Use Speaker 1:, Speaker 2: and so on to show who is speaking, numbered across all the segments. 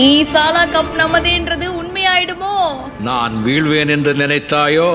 Speaker 1: ஈசாலா cup நமதேன்றது உண்மையாயிடுமோ?
Speaker 2: நான் வீழ்வேன் என்று நினைத்தாயோ?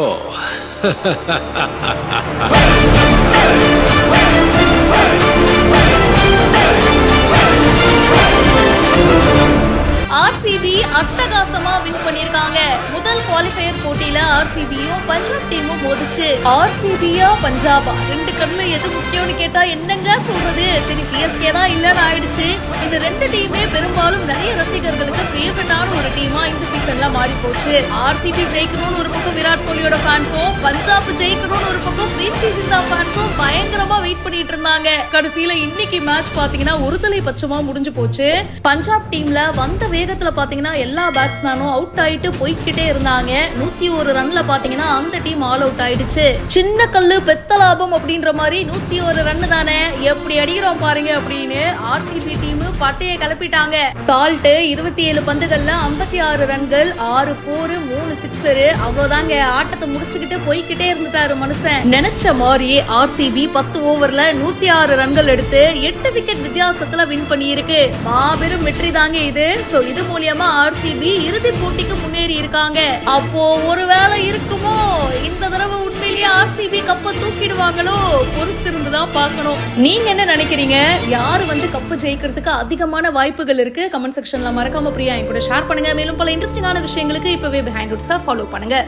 Speaker 1: ஆர்சிபி அட்டகாசமா வின் பண்ணிருக்காங்க. முதல் குவாலிஃபயர் போட்டியில ஆர்சிபியும் பஞ்சாப் டீமும் மோதிச்சு. ஆர்சிபியா பஞ்சாபா ரெண்டு கண்ணுல எது முக்கியம்னு கேட்டா என்னங்க சொல்றது? சரி, சிஎஸ்கே தான் இல்லன்னு ஆயிடுச்சு. இந்த ரெண்டு டீமே பெரும்பாலும் நிறைய ரசிகர்களுக்கு ஃபேவரட்டான ஒரு டீமா இந்த சீசன்ல மாறி போச்சு. ஆர்சிபி ஜெயிக்கணும்னு ஒரு பக்கம் விராட் கோலியோட ஃபேன்ஸும், பஞ்சாப் ஜெயிக்கணும்னு ஒரு பக்கம் பிரீத்தி சிந்தா ஃபேன்ஸும் பயங்கரமா வெயிட் பண்ணிட்டு இருந்தாங்க. கடைசியில இன்னைக்கு மேட்ச் பாத்தீங்கன்னா ஒரு தலை பட்சமா முடிஞ்சு போச்சு. பஞ்சாப் டீம்ல வந்த வேகத்துல பாத்தீங்கன்னா எல்லா பேட்ஸ்மேனும் அவுட் ஆயிட்டு போய்கிட்டே இருந்தாங்க. 101 ரன்ல பாத்தீங்கன்னா அந்த டீம் ஆல் அவுட் ஆயிடுச்சு. சின்ன கல்லு பெத்த லாபம் அப்படின்ற மாதிரி 101 ரன் தானே, எப்படி அடிக்கிறோம் பாருங்க அப்படின்னு ஆர்சிபி டீம் பட்டையை கிளப்பிட்டாங்க. சால்ட் 27 பந்துகள்ல 56 ரன்கள், 6 4 3 சிக்ஸர், அவ்வளவுதாங்க. ஆட்டத்தை முடிச்சுக்கிட்டு போய்கிட்டே இருந்துட்டாரு மனுஷன். நினைச்ச மாதிரி ஆர்சிபி 10 ஓவர்ல 106 ரன்கள் எடுத்து 8 விக்கெட் வித்தியாசத்துல வின் பண்ணியிருக்கு. மாபெரும் வெற்றி தாங்க இது. இது மூலியமா ஆர்சிபி இறுதி போட்டிக்கு முன்னேறி இருக்காங்க. அப்போ ஒருவேளை இருக்குமோ இந்த தடவை உண்மையிலேயே ஆர்சிபி கப்பை தூக்கிடுவாங்களோ? பொறுத்திருந்துதான் பார்க்கணும். நீங்க என்ன நினைக்கிறீங்க? யாரு கப்பு ஜெயிக்கிறதுக்கு அதிகமான வாய்ப்புகள் இருக்கு? கமெண்ட் செக்ஷன்ல மறக்காம பிரியா என் கூட ஷேர் பண்ணுங்க. மேலும் பல இன்ட்ரெஸ்டிங்கான விஷயங்களுக்கு இப்பவே பிஹைண்ட் ரூட்ஸை ஃபாலோ பண்ணுங்க.